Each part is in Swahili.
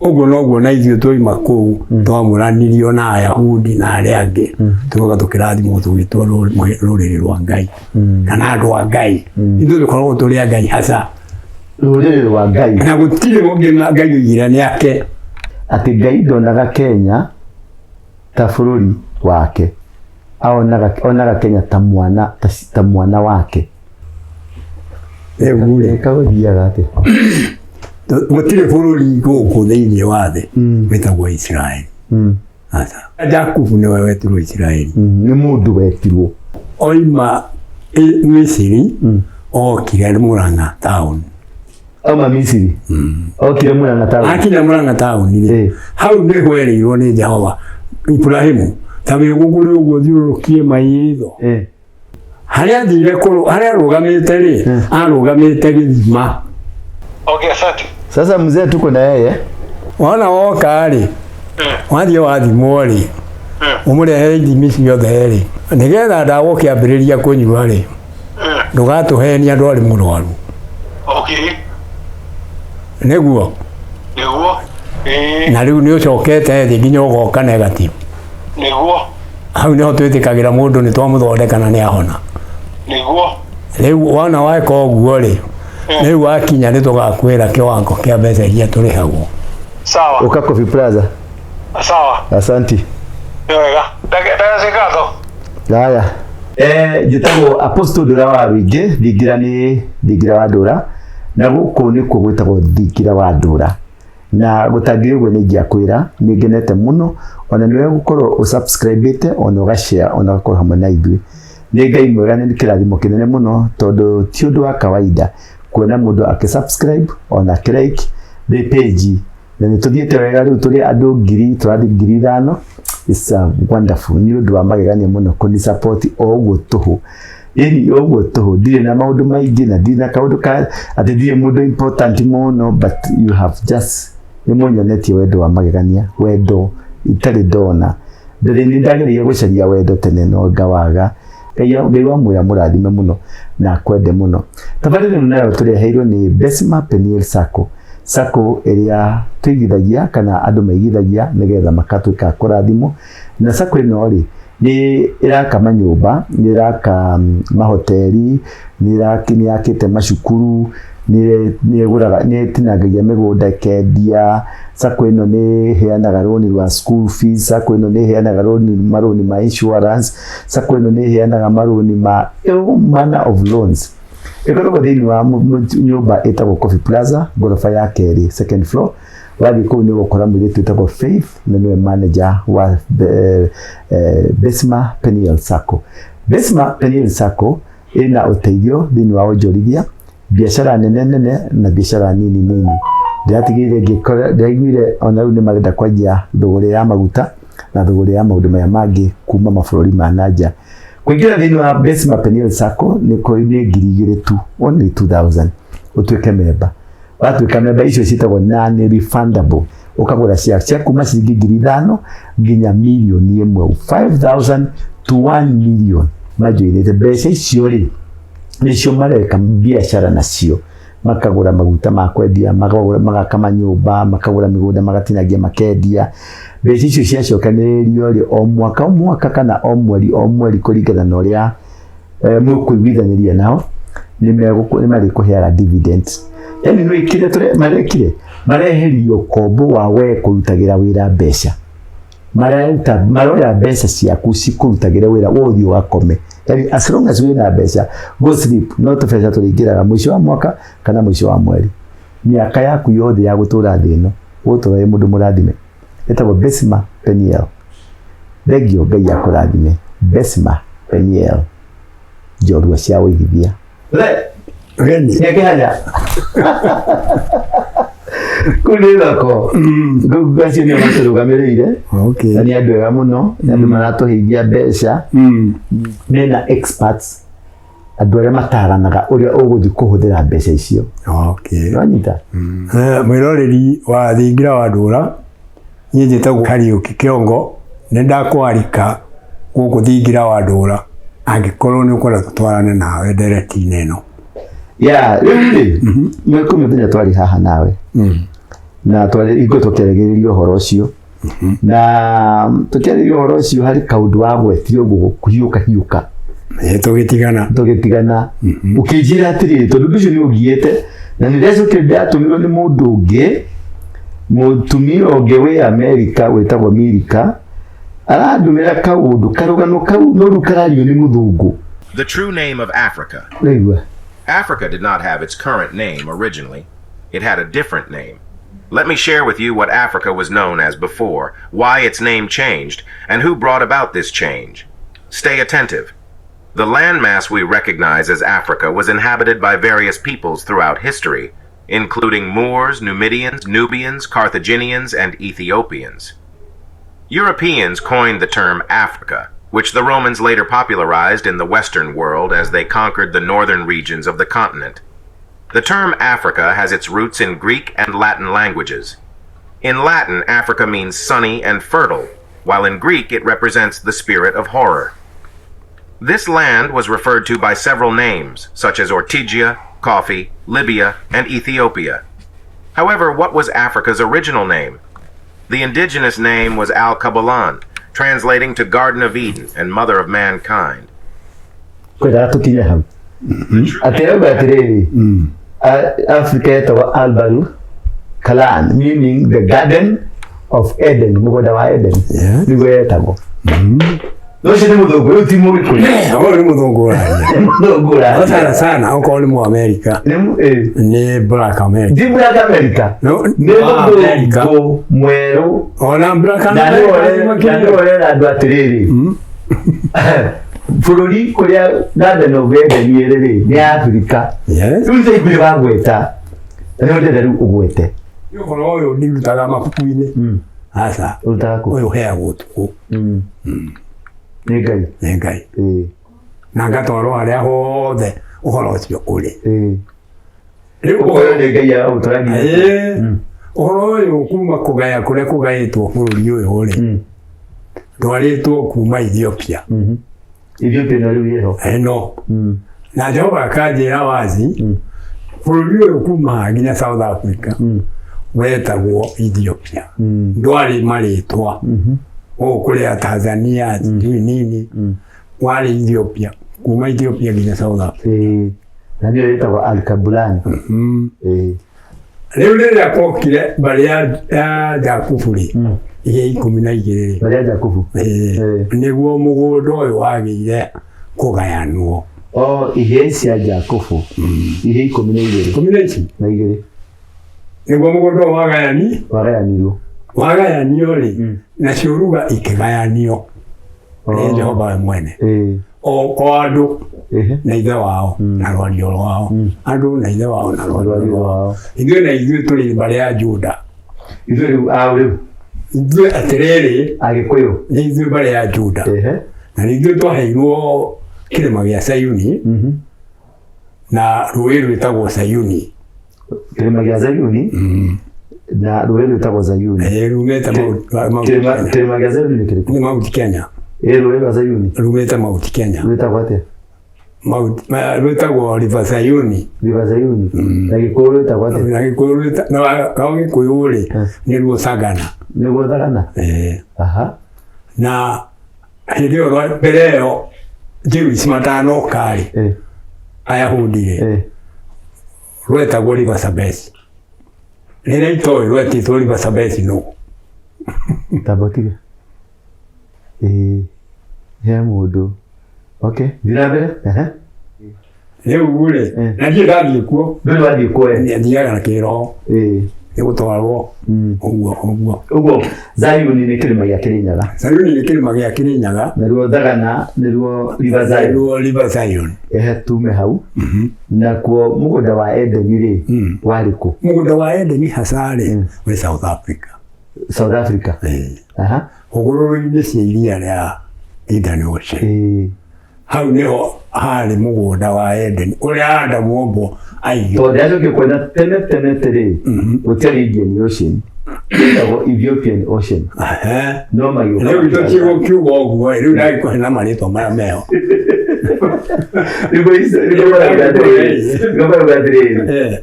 Ogo noguo na ithuĩ twoima kũu twamũranirio na Ayahudi na arĩa angĩ tugoka tũkĩrathimwo tũgĩtwo rũrĩrĩ rwa Ngai kana andũ a Ngai ithuĩ tũkoragwo tũrĩ a Ngai haca rũrĩrĩ rwa Ngai na gũtirĩ mũngĩ na Ngai oigire nĩake atĩ Ngai ndonaga Kenya ta bũrũri wake onaga Kenya ta mwana wake kagũthiaga atĩ gũtirĩ bũrũri gũkũ thĩinĩ wa thĩ wĩtagwo Israeli. Jakubu nĩwe wetirwo Israeli. Nĩ mũndũ wetirwo oima Misiri okire Murang'a town. Auma Misiri okire Murang'a town. Akinya Murang'a town hau nĩho erĩirwo nĩ Jehova Ibrahimu ta wĩgũgũrĩ ũguo thiũrũrũkie maitho harĩa athire harĩa arũgamĩte rĩ arũgamĩte gĩthima. Okay, asante. Sasa mzee tuko na yeye. Wana woka rĩ wathiĩ wathimwo rĩ ũmũrehere ithimi ciothe rĩ nĩgetha ndawa ũkĩambĩrĩria kũnyua rĩ ndũgatũhenia andũ arĩ mũrwaru. Okay. Nĩguo na rĩu nĩ ũcokete thĩ nginya ũgoka negative. Nĩguo hau nĩho twĩtĩkagĩra mũndũ nĩ twamũthondeka na nĩ ahona. Nĩguo rĩu wana weka ũguo rĩ rĩu wakinya nĩ tũgakwĩra kĩwango kĩa mbeca iria tũrĩhagwo. Sawa. Uka Coffee Plaza. Sawa. Asanti. Wega. Ndagĩcikato. Haya. Njĩtagwo Apostle Ndura Waruinge, ndingira wa Ndura. Na gũkũ nĩ kuo gwĩtagwo ndingira wa Ndura. Na gũtangĩrĩ ũguo nĩ ingĩakwĩra nĩ ngenete mũno ona nĩ wega gũkorwo ũsubscribe-ĩte ona ũgashare ona ũgakorwo hamwe na ithuĩ. Nĩ Ngai mwega nĩ kĩrathimo kĩnene mũno tondũ ti ũndũ wa kawaida kuona mũndũ akĩsubscribe ona akĩlike the page na nĩ tũthiĩte wega rĩu tũrĩ andũ 5,000. It's wonderful nĩ ũndũ wa magegania mũno kũni support o ũguo tũhũ ĩni ũguo tũhũ ndirĩ na maũndũ maingĩ na ndirĩ na kaũndũ ka atĩ ndirĩ mũndũ important mũno but you have just nĩ mũnyonetie wendo wa magegania wendo itarĩ ndona ndĩrĩ nĩ ndagereire gũcaria wendo tene no ngawaga Ngai wa muoya mũrathime mũno na kwende mũno. Tabarĩra nayo tũreheirwo nĩ M-pesa Pay Sacco ĩrĩa tũigithagia kana andũ maigithagia nĩgetha makatuĩka kũrathimwo na Sacco ĩno rĩ nĩ ĩraka manyũmba nĩ ĩraka mahoteli nĩ yakĩte macukuru nĩ ĩtinangagia mĩgũnda ĩkendia. Sacco ĩno nĩ heanaga rũni rwa school fees. Sacco ĩno nĩ heanaga marũni ma insurance. Sacco ĩno nĩ heanaga marũni ma all manner of loans. Ĩkoragwo thĩinĩ wa nyũmba ĩtagwo Coffee Plaza ngoroba ya kerĩ second floor. Wathiĩ kũu nĩ ũgũkora mũirĩtu ĩtagwo Faith na nĩwe manager wa M-pesa Pay Sacco. M-pesa Pay Sacco ĩna ũteithio thĩinĩ wa wonjorithia biashara nene na biashara nini. Ndĩratigĩrĩire ndaiguire ona rĩu nĩ marenda kwanjia thũgũrĩ ya maguta na thũgũrĩ ya maũndũ maya mangĩ kuma mabũrũri ma nanja. Kũingĩra thĩinĩ wa M-pesa Pay Sacco nĩ 2,000 tu, only 2,000 ũtuĩke member. Watuĩka member icio ciĩtagwo non-refundable. Ũkagũra share cia kuma ciringi 5,000 nginya milioni 1, 5,000 to 1 million. Majoinĩte mbeca icio rĩ nĩcio mareka biashara nacio. Makagũra maguta ma kwendia, magakama nyũmba, makagũra mĩgũnda magatinagia makendia. Mbeca icio ciacokanĩrĩrio rĩ o mwaka kana o mweri kũringana na ũrĩa mũkũiguithanĩria nao nĩ marĩkũheaga dividends. Yani no ikire mareherio kombo wa we kũrutagĩra wĩra mbeca. Maroya mbeca ciaku cikũrutagĩra wĩra wothe wakome. Yani as long as wĩna mbeca go sleep no tũbeca tũrĩingĩraga mũico wa mwaka kana mũico wa mweri. Mĩaka yaku yothe ya gũtũra thĩ ĩno ũtũre mũndũ mũrathime. Ĩtagwo M-pesa Pay. Thengio Ngai akũrathime. M-pesa Pay njorua cia ũigithia. Geni yakihanya kunirako gugacio ni maturugamirire okay na ni andu ega muno ni andu maratuhithia mbeca mena experts andu aria mataranaga uria uguthi kuhuthira mbeca icio okay wanyita mwiroreri wa thingira wa Ndura ni njitagwo Kariuki Kiongo ni ndakwarika guku thingira wa Ndura angikorwo ni ukora tutwarane nawe direct-inĩ ĩno. Yeah, really. Mweko mthenya twari haha nawe. na twale igo tokeregererio horo ucio na tokeregererio horo ucio hari kaundu wa gwetio kuhiuka tugitigana ukijira atiri tondu ucio ni ugiete na nirezo kende atumirwo ni mundu ungi mutumio ungi we America wetagwo America aradumira kaundu karugano kau no rukarario ni muthungu. The true name of Africa. Africa did not have its current name originally. It had a different name. Let me share with you what Africa was known as before, why its name changed, and who brought about this change. Stay attentive. The landmass we recognize as Africa was inhabited by various peoples throughout history, including Moors, Numidians, Nubians, Carthaginians, and Ethiopians. Europeans coined the term Africa, which the Romans later popularized in the Western world as they conquered the northern regions of the continent. The term Africa has its roots in Greek and Latin languages. In Latin, Africa means sunny and fertile, while in Greek it represents the spirit of horror. This land was referred to by several names, such as Ortygia, Coffee, Libya, and Ethiopia. However, what was Africa's original name? The indigenous name was Al-Kabalan, translating to Garden of Eden and Mother of Mankind. Africa Al-Baru Kalan, meaning the Garden of Eden. No se nemu dogo ultimo wiko. Ole mudongo la. Sana uko mu America. Ne Black America. Di Black America. No. Ne America. Mwero. Ona Black America. Ole na ndo atiriri. Fulori kolia Garden of Eden yerere ni Africa. Yes. Tunze ikule bagweta. Ne ndo daru ugwete. Yo kono oyo ni lutaga mapupuine. Asa. Utako. Oyo hea gutu. Negai. Nangatwaro aria hothe uhoro ucio uri. Riu uhoro negai ya utaragi. Uhoro uyu kuma kugaya kuria kugaitwo bururi uyu uri. Twaritwo kuma Ethiopia. Ethiopia no riu yeho. No. Na Jehova akajira wazi. Bururi uyu kuma nginya South Africa. Wetagwo Ethiopia. Ndwari maritwa. Kule Tanzania sijui nini wale Ethiopia kuma Ethiopia nginya South Africa na ndio inaitwa Al-Kabulan. Leo ndio yakokile bali ya Jakufuri ihe 12 bali ya Jakufu niguo mugundo uyu wagire kugayanwo ihe cia Jakufu ihe 12 na igere niguo mugundo wagayanirwo wagayanio ri na ciuruga ikigayanio ni Jehova mwene o andu na ithe wao na rwario rwao andu na ithe wao na rwario rwao ithuĩ na ithuĩ tũrĩ mbarĩ ya Juda ithuĩ atirĩrĩ Agĩkũyũ nĩ ithuĩ mbarĩ ya Juda na ithuĩ twaheirwo kĩrĩma gĩa Sayuni na rũĩ rwĩtagwo Sayuni kĩrĩma gĩa Sayuni na rũĩ rwĩtagwo Sayuni rumĩte kĩrĩma gĩa Sayuni nĩ kĩrĩkũ? Nĩ Mount Kenya rũĩ rwa Sayuni rumĩte Mount Kenya rwĩtagwo atĩa? Rwĩtagwo River Sayuni na Gĩkũyũ rwĩtagwo atĩa? na Gĩkũyũ Gĩkũyũ rĩ nĩruo Sagana nĩguo Sagana na hĩndĩ ĩyo mbere ĩyo Jewish matanoka rĩ Ayahudi rĩ rwetagwo River Sabesi rĩrĩa itoĩ rwetĩtwo River Sabesi no tabotige he mũndũ thira mbere rĩu rĩ na ndiĩ ndathiĩ kuo ndũrĩ wathiĩ kuo thiaga na kĩroho nĩ gũtwarwo ũguo Zayuni nĩ kĩrĩma gĩa Kĩrĩnyaga Sayuni nĩ kĩrĩma gĩa Kĩrĩnyaga naruo Sagana nĩruo River Zion tume hau nakuo mũgũnda wa Edeni rĩ warĩ kũ? Mũgũnda wa Edeni hasa rĩ wĩ South Africa hũgũrũrũ-inĩ cia iria rĩa Indian Ocean hau nĩho harĩ mũgũnda wa Edeni ũrĩa Adamu ombo aigio tondũ acokire kuona tene rĩ gũtiarĩ Indian Ocean ĩtagwo Ethiopian Ocean no magĩũka rĩu tũtiĩ gũkiuga ũguo rĩu ndagĩkũhe na marĩtwa maya meho Niko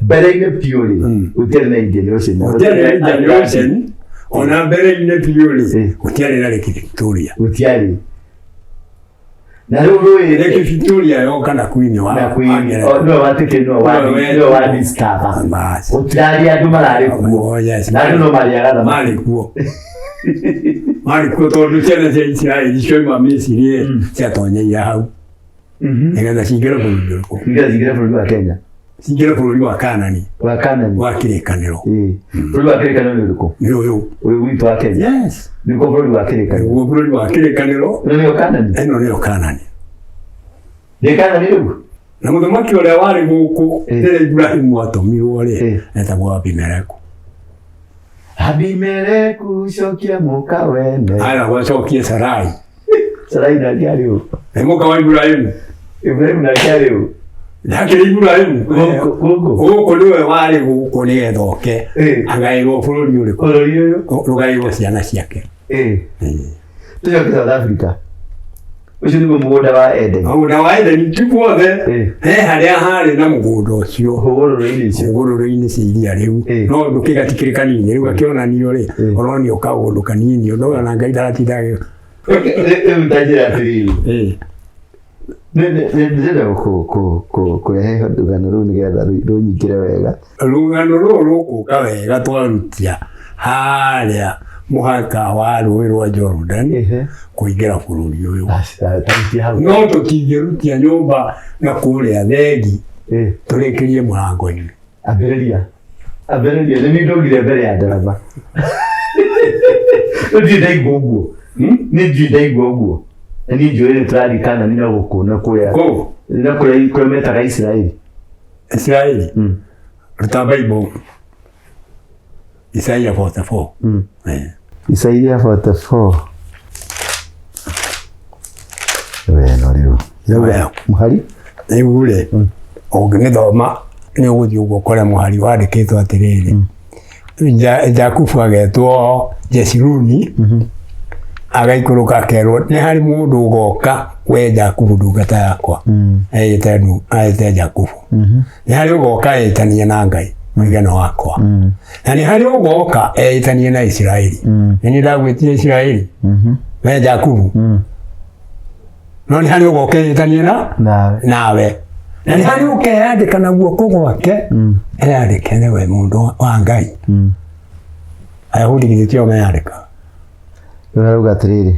Beraine Pioli. Utiari na Indian Ocean. Utiari na Indian Ocean. Ona Beraine Pioli. Utiari na Lake Victoria. Utiari. Na lulu Lake Victoria yo kana Queen wa. Na Queen. No watike no wa discover. Basi. Utiari andu marari kuo. Oh yes. Na no mariara mari kuo. Mari kuo to Luciana se Israel show ma Misiri cia tonye ya hau. Ngetha cingĩra bũrũri ũrĩkũ? Cingĩra bũrũri wa Kenya. Cingĩra bũrũri wa Kanani. Wa Kanani. Wa kĩrĩkanĩro. Bũrũri wa kĩrĩkanĩro nĩ ũrĩkũ? Nĩ ũyũ. Ũyũ witũ wa Kenya. Yes. Nĩguo bũrũri wa kĩrĩkanĩro. Nĩguo bũrũri wa kĩrĩkanĩro. Ĩno nĩyo Kanani. Ĩno nĩyo Kanani. Nĩ Kanani rĩu? Na mũthamaki ũrĩa warĩ gũkũ rĩrĩa Ibrahimu atũmirwo rĩ etagwo Abimeleku. Abimeleku cokia mũka wene. Aya gwacokie Sarai. Sarai na kĩarĩ ũũ? Nĩ mũka wa Ibrahimu. Ibrahimu na kĩarĩ ũũ? Ndakĩrĩ Ibrahimu. Gũkũ nĩwe warĩ gũkũ nĩgetha oke agaĩrwo bũrũri ũrĩkũ? Bũrũri ũyũ? Rũgaĩrwo ciana ciake. Tũcoke South Africa. Ũcio nĩguo mũgũnda wa Eden. Mũgũnda wa Eden ti guothe. He harĩa harĩ na mũgũnda ũcio. Hũgũrũrũ-inĩ icio. Hũgũrũrũ-inĩ cia iria rĩu. No ũndũ gĩgatikĩrĩ kanini. Rĩu gakĩonanio rĩ ũronio kaũndũ kanini. Ũndũ na Ngai ndaratindaga. Rĩu ndanjĩra atĩrĩrĩ. Ndĩrenda kũrehe rũgano rũu nĩgetha rũnyingĩre wega. Rũgano rũrũ rũkũka wega twarutia harĩa mũhaka wa rũĩ rwa Jordan kũingĩra bũrũri ũyũ. No tũtingĩrutia nyũmba na kũrĩa thegi tũrĩkĩrie mũrango-inĩ. Ambĩrĩria nĩ niĩ ndongire mbere ya ndereba. Ndirĩ ndaigua ũguo. Niĩ ndirĩ ndaigua ũguo. Na niĩ njũĩ nĩ tũrathiĩ Kanani na gũkũ na kũrĩa. Na kũrĩa metaga Isiraeli. Isiraeli? Ruta Bible. Isaiah 44. Isaiah 44. Weno rĩu. Mũhari? Rĩu rĩ ũngĩgĩthoma nĩ ũgũthiĩ ũguo ũkore mũhari wandĩkĩtwo atĩrĩrĩ. Jakubu agetwo Jeshuruni agaikũrũka akerwo nĩ harĩ mũndũ ũgoka we Jakubu ndungata yakwa aĩte Jakubu. Nĩ harĩ ũgoka etanie na Ngai mũigana wakwa. Na nĩ harĩ ũgoka etanie na Isiraeli. Nĩ niĩ ndagwĩtire Isiraeli we Jakubu. No nĩ harĩ ũgoka etanie nawe. Na nĩ harĩ ũkeandĩka na guoko gwake eyandĩke nĩwe mũndũ wa Ngai. Ayahudi githĩ kĩo meyandĩka. Rũgarũga atĩrĩrĩ.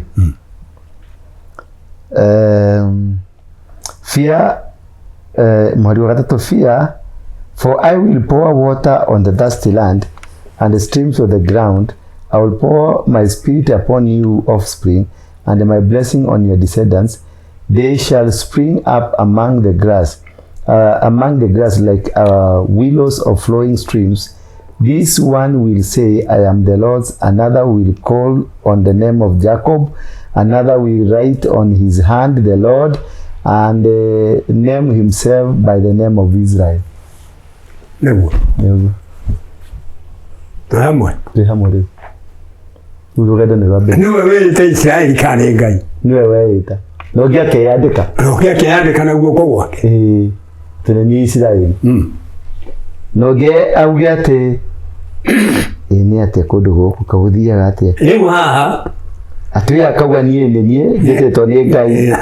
Fear, mwari wa gatatũ, fear, for I will pour water on the thirsty land and the streams of the ground. I will pour my spirit upon you offspring and my blessing on your descendants. They shall spring up among the grass like willows of flowing streams. This one will say, I am the Lord's. Another will call on the name of Jacob. Another will write on his hand the Lord and name himself by the name of Israel. Neguo. Hamwe. Hamwe. Urugendo nĩ rwambe. Niwe wĩta Israeli kana Ngai. Niwe wĩta. No ngĩakeyandĩka. No ngĩakeyandĩka na guoko gwake. Tene ni Israeli. No ngĩ auge atĩ nĩ atĩa kũndũ gũkũ kagũthiaga atĩa. Rĩu haha atĩ akauga niĩ nĩ niĩ njĩtĩtwo nĩ Ngai.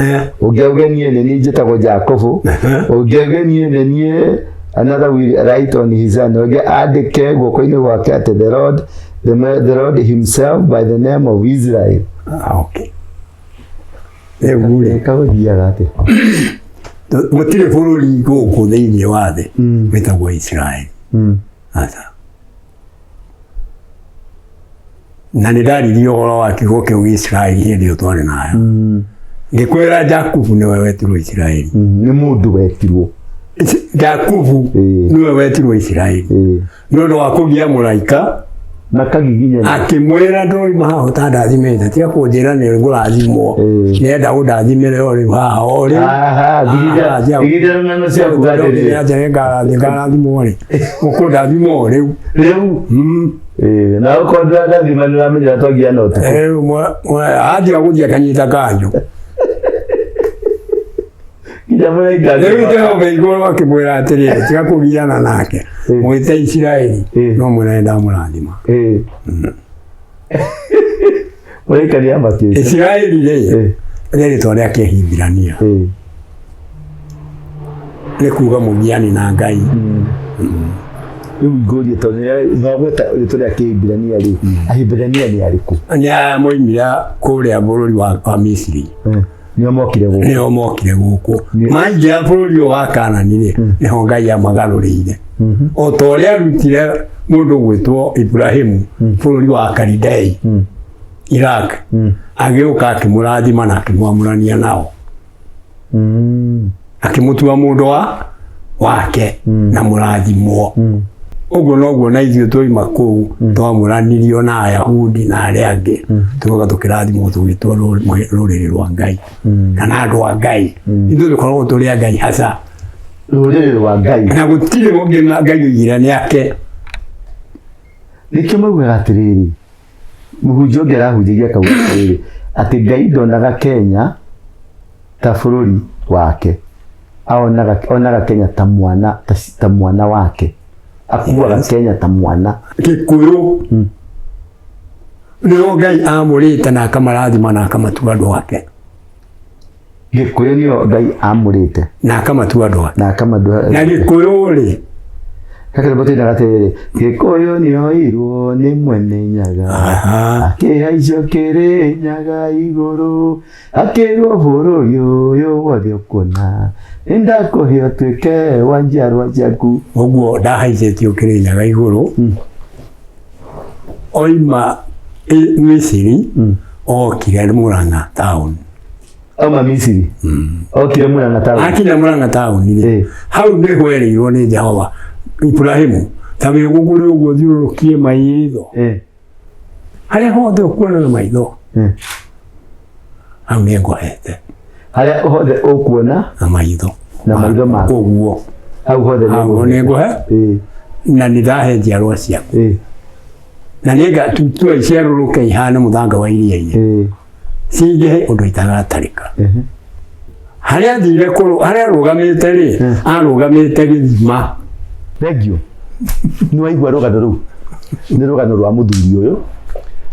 Ũngĩauge niĩ nĩ niĩ njĩtagwo Jakobu. Ũngĩauge niĩ nĩ niĩ another will write on his hand. Ũngĩ andĩke guoko-inĩ gwake atĩ the Lord himself by the name of Israel. Okay. Rĩu kagũthiaga atĩa. Gũtirĩ bũrũri gũkũ thĩinĩ wa thĩ wĩtagwo Isiraeli. Na nĩ ndaririe ũhoro wa kiugo kĩu Isiraeli hĩndĩ ĩyo twarĩ nayo. Ngĩkwĩra Jakubu nĩwe wetirwo Isiraeli. Nĩ mũndũ wetirwo. Jakubu nĩwe wetirwo Isiraeli. Nĩ ũndũ wa kũgia mũraika na kagiginya akĩmwĩra ndũrĩ haha ũtandathimĩte tiga kũnjĩra nĩ ngũrathimwo nĩenda ũndathimĩre o rĩu haha o rĩu thigithia ng'ano cia kuga atĩrĩrĩ ngarathimwo rĩ ũkũndathimwo o rĩu na ũkorwo ndũrathima nĩũramenya twagia na ũtukũ anjĩra gũthiĩ akanyita kanjũ Nginya mũraika. Rĩu Jehova igũrũ akĩmwĩra atĩrĩrĩ, tiga kũgiana nake. Mwĩte Isiraeli, no mwĩra nĩndamũrathima. Mũraika nĩambatĩte. Isiraeli-rĩ, nĩ rĩtwa rĩa Kĩhibirania. Nĩ kuuga mũgiani na Ngai. Rĩu ngũrie tondũ nĩwagweta rĩtwa rĩa Kĩhibirania-rĩ, Ahibirania nĩ arĩkũ? Nĩamoimire kũrĩa bũrũri wa Misiri. Nĩo mokire gũkũ. Nĩo mokire gũkũ. Maingĩra bũrũri ũyũ wa Kaanani-rĩ, nĩho Ngai amagarũrĩire. O ta ũrĩa arutire mũndũ gwĩtwo Ibrahimu bũrũri wa Kalidei, Iraq, agĩũka akĩmũrathima na akĩmwamũrania nao. Akĩmũtua mũndũ wake na mũrathimwo. Ũguo noguo na ithuĩ twoima kũu twamũranirio na Ayahudi na arĩa angĩ, tũgoka tũkĩrathimwo tũgĩtwo rũrĩrĩ rwa Ngai kana andũ a Ngai. Ithuĩ tũkoragwo tũrĩ a Ngai haca. Rũrĩrĩ rwa Ngai. Na gũtirĩ ũngĩ Ngai oigire nĩ ake. Nĩkĩo maugaga atĩrĩrĩ, mũhunjia ũngĩ arahunjagia akauga atĩrĩrĩ, atĩ Ngai ndonaga Kenya ta bũrũri wake, onaga Kenya ta mwana wake. Akuaga Kenya ta mwana. Gĩkũyũ nĩo Ngai amũrĩte na akamarathima na akamatua andũ ake. Gĩkũyũ nĩo Ngai amũrĩte na akamatua andũ ake. Na Gĩkũyũ-rĩ, kaka rĩmbo tũinaga atĩrĩrĩ, Gĩkũyũ nĩoirwo nĩ mwene Nyaga, akĩhaicio Kĩrĩnyaga igũrũ, akĩrwo bũrũri ũyũ wothe ũkona, nĩndakũhe ũtuĩke wa njiarwa ciaku. Ũguo ndahaicĩtio Kĩrĩnyaga igũrũ, oima Misiri, okire Mũrang'a town. Auma Misiri, okire Mũrang'a town. Akinya Mũrang'a town-rĩ, hau nĩho erĩirwo nĩ Jehova, Ibrahimu, ta wĩgũgũre ũguo thiũrũrũkie maitho. Harĩa hothe ũkuona na maitho, hau nĩngũhete. Harĩa hothe ũkuona na maitho maku. Ũguo. Hau hothe nĩngũhe. Na nĩndahe njiarwa ciaku. Na nĩngatua iciarũrũke ihane mũthanga wa iria-inĩ. Cingĩhe ũndũ itagatarĩka. Harĩa athire harĩa arũgamĩte-rĩ, arũgamĩte gĩthima. Thengio. Nĩwaigua rũgano rũu? Nĩ rũgano rwa mũthuri ũyũ.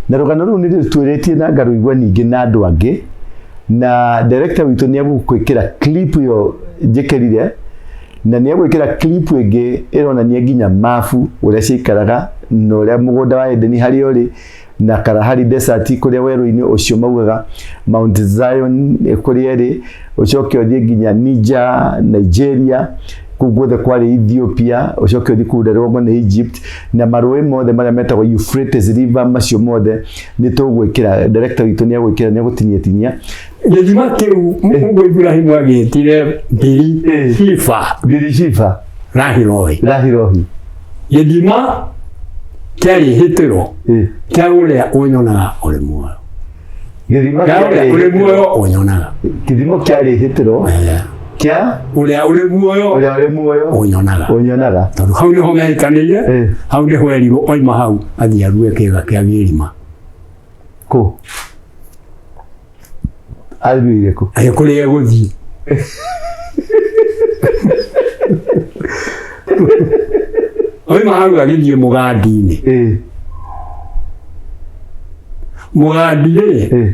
Na rũgano rũu nĩrũtwĩrĩtie na ngarũigua ningĩ na andũ angĩ. Na director witũ nĩegũkwĩkĩra clip ĩyo njĩkĩrire, na nĩegwĩkĩra clip ĩngĩ ĩronania nginya mabu ũrĩa ciikaraga na ũrĩa mũgũnda wa Edeni harĩa ũrĩ, na Kalahari Desert kũrĩa werũ-inĩ ũcio maugaga Mount Zion kũrĩa ĩrĩ, ũcoke ũthiĩ nginya Niger, Nigeria, kũu guothe kwarĩ Ethiopia, ũcoke ũthiĩ kũu ndererwo nĩ Egypt, na marũĩ mothe marĩa metagwo Euphrates River, macio mothe nĩtũgwĩkĩra. Director witũ nĩegũtinia gĩthima kĩu mũndũ Ibrahimu agĩtire Biri Shifa Lahirohi. Gĩthima kĩarĩ hĩtĩro kĩa ũrĩa ũnyonaga ũrĩ muoyo. Gĩthima kĩa ũrĩ muoyo ũnyonaga. Gĩthima kĩarĩ hĩtĩro kĩa ũrĩa ũrĩ muoyo ũnyonaga. Tondũ hau nĩho mehikanĩire, hau nĩho erirwo oima hau athiĩ arue kĩĩga kĩa gĩthima. Kũ? Aruire kũ? Kũrĩa egũthiĩ. Oima hau agĩthiĩ mũgandi-inĩ. Mũgandi-rĩ,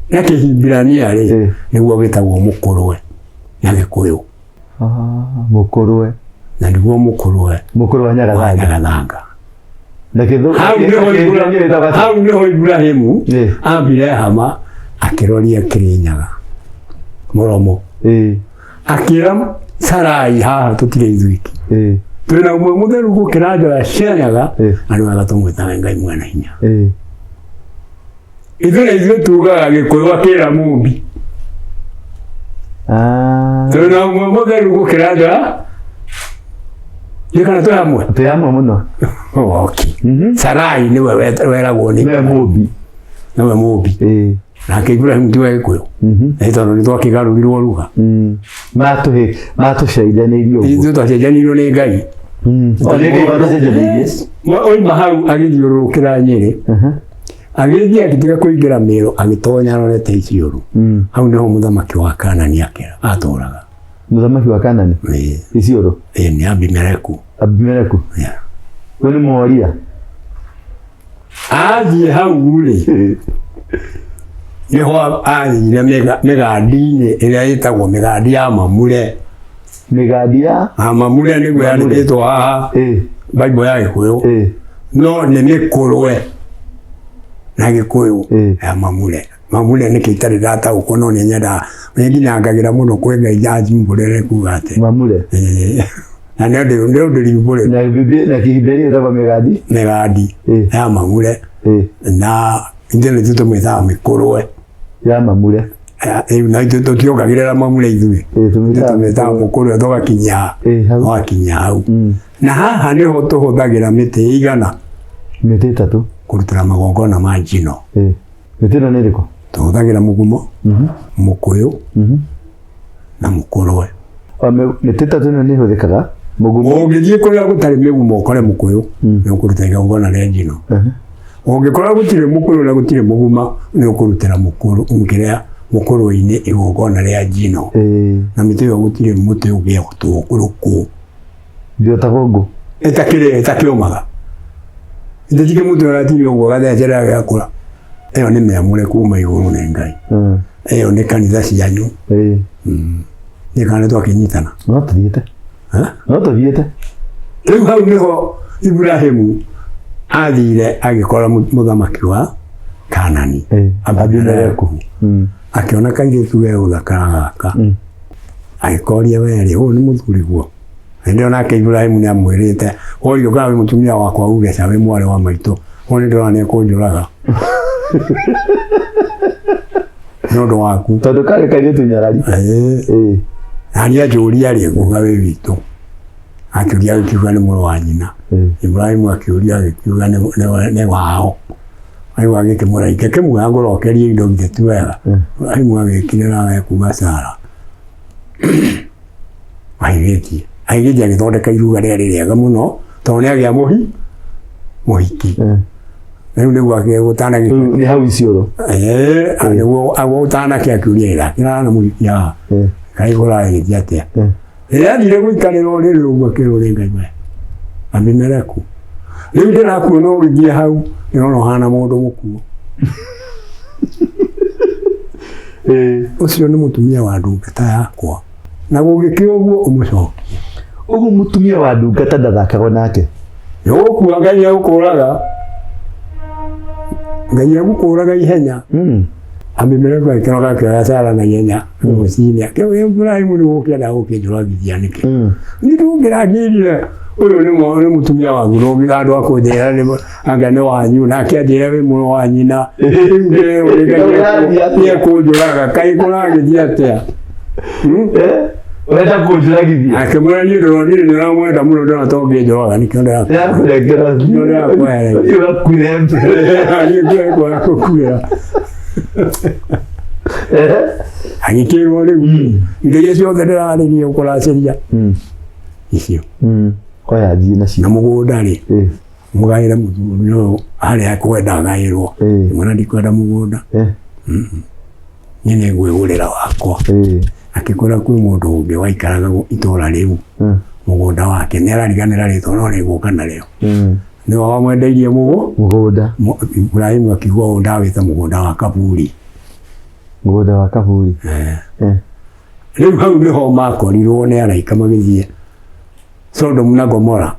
na Kĩhibirania-rĩ, nĩguo wĩtagwo mũkũrwe na Gĩkũyũ. Mũkũrwe. Na nĩguo mũkũrwe. Mũkũrwe wa Nyagathanga. Hau nĩho Ibrahimu ambire hama akĩroria Kĩrĩnyaga mũromo. Akĩra Sarai, haha tũtirĩ ithuĩki. Twĩna ũmwe mũtheru gũkĩra njoya cia Nyaga, na nĩwega tũmwĩtage Ngai mwena hinya. Ithuĩ tugaga Gĩkũyũ akĩra mũmbi. Twĩna ũmwe mũtheru gũkĩra njoya. Nĩ kana twĩ hamwe? Twĩ hamwe mũno. Sarai nĩwe weragwo nĩ mũmbi. Nĩwe mũmbi. Nake Ibrahimu tiwe Gĩkũyũ. Nĩ tondũ nĩtwakĩgarũrirwo ruga. Matũcenjanĩirio ũguo. Ithuĩ twacenjanĩirio nĩ Ngai. Oima hau agĩthiũrũrũkĩra Nyĩrĩ, agĩthiĩ agĩtiga kũingĩra Mĩrũ, agĩtonya arorete Isiũrũ. Hau nĩho mũthamaki wa Kaanani atũũraga. Muthamaki wa Kanani. Isioro. Ni Abimeleku. Abimeleku. Wewe ni Moria. Athi hau ri. Niho athire migandi-inĩ ĩrĩa ĩtagwo migandi ya Mamure. Migandi ya Mamure nĩguo yandĩkĩtwo haha Bible ya Gĩkũyũ. No nĩ mĩkũrwe na Gĩkũyũ ya Mamure. Mamure nĩ kĩitarĩ ndataũkwo no nĩ nyendaga nginyangagĩra mũno kwĩ Ngai anjimbũrĩre kuuga atĩ Mamure. Na nĩ ũndũ rimbũrĩre. Na Biblia na Kĩhiberi ĩtagwo migandi. Migandi ya Mamure. Na ithuĩ nĩ tũmĩtaga mĩkũrwe ya Mamure. Na ithuĩ tũtiongagĩrĩra Mamure ithuĩ. Tũmĩtaga mũkũrwe tũgakinya hau. Na haha nĩho tũhũthagĩra mĩtĩ ĩigana. Mĩtĩ 3 kũrutĩra magongona ma njino. Mĩtĩ ĩno nĩ ĩrĩkũ? Tũhũthagĩra mũgumo, mũkũyũ na mũkũrwe. Mĩtĩ 3 ĩno nĩ ĩhũthĩkaga mũgumo. Ũngĩthiĩ kũrĩa gũtarĩ mĩgumo ũkore mũkũyũ nĩ ũkũruta igongona rĩa njino. Ũngĩkora gũtirĩ mũkũyũ na gũtirĩ mũguma nĩ ũkũrutĩra mũkũrũ-inĩ igongona rĩa njino. Na mĩtĩ ĩyo gũtirĩ mũtĩ ũngĩhotwo kũrũkwo. Ndĩotagwo ngũ. Ĩtakĩũmaga. Ndĩtikĩ mũtĩ ũratiri ũguo gathecera gĩakũra. Ĩyo nĩ mĩamũre kuma igũrũ nĩ Ngai. Ĩyo nĩ kanitha cianyu. Nĩ kana twakĩnyitana. No tũthiĩte. No tũthiĩte. Rĩu hau nĩho Ibrahimu athire agĩkora mũthamaki wa Kanani. Abimeleku. Akĩona kairĩtu ge ũthakara gaka. Agĩkoria weri ũyũ nĩ mũthuri guo. Hĩndĩ ĩyo nake Ibrahimu nĩ amwĩrĩte ũyũ ũkaga wĩ mũtumia wakwa ugeca wĩ mwarĩ wa maitũ. Ũyũ nĩ ndĩrona nĩ ekũnjũraga. Nĩ ũndũ waku. Tondũ karĩ kairĩtu nyarari. Na nĩ anjũria rĩ nguga wĩ witũ. Akĩũria agĩkiuga nĩ mũrũ wa nyina. Ibrahimu akĩũria agĩkiuga nĩ wao. Rĩu agĩkĩmũraika kĩmuoya ngũrokerie indo githĩ ti wega. Ibrahimu agĩkirĩra we kuuma Sara. Airĩtie agĩthondeka iruga rĩarĩ rĩega mũno tondũ nĩ agĩa mũhiki. Rĩu nĩguo agĩgũtanagĩ. Nĩ hau Isiolo. Nĩguo agũtanake akĩũria ĩrakĩrana na mũhiki haha. Kaĩ kũragĩthiĩ atĩa. Rĩrĩa athire gũikarĩra ũrĩrĩ ũguo akĩrwo nĩ Ngai we. Abimeleku. Rĩu ndĩrakuona ũgĩthiĩ hau nĩrona ũhana mũndũ mũkuũ. Ũcio nĩ mũtumia wa ndungata yakwa. Na gũgĩkĩ ũguo ũmũcokie. Ũguo mũtumia wa ndungata ndathakagwo nake. Nĩgũkua Ngai egũkũraga. Ngai egũkũraga ihenya. Abimeleku agĩkĩroga akĩoya Sara na ihenya rũcinĩ. Akĩoya Ibrahimu nĩgũkĩenda gũkĩnjũragithia nĩkĩ. Nĩndũngĩrangĩrire ũyũ nĩ mũtumia waku no ngĩra andũ akũnjĩra anga nĩ wanyu nake anjĩra wĩ mũrũ wa nyina. Nĩ ekũnjũraga kaĩ kũragĩthiĩ atĩa. Urenda kũnjũragithia. Akĩmwĩra niĩ ndĩronire nĩũramwenda mũno ndĩrona to ũngĩnjũraga nĩkĩo ndĩrakũnengera ũrakuire gũkuĩra. Agĩkĩrwo rĩu indo iria ciothe ndĩrarĩrie ũkũracĩria icio. Oya thiĩ nacio. Na mũgũnda rĩ mũgaĩre mũthuri ũyũ harĩa akwenda agaĩrwo. Mwana ndikwenda mũgũnda. Niĩ nĩngwĩgũrĩra wakwa. Akĩkora kwĩ mũndũ ũngĩ waikaraga itũũra rĩu mũgũnda wake nĩarariganĩra rĩtwa no nĩgũka narĩo. Nĩwe wamwendeirie mũgũnda. Ibrahimu akiuga ũũ ndawĩta mũgũnda wa Kaburi. Mũgũnda wa Kaburi. Rĩu hau nĩho makorirwo nĩ araika magĩthiĩ Sodomu na Gomora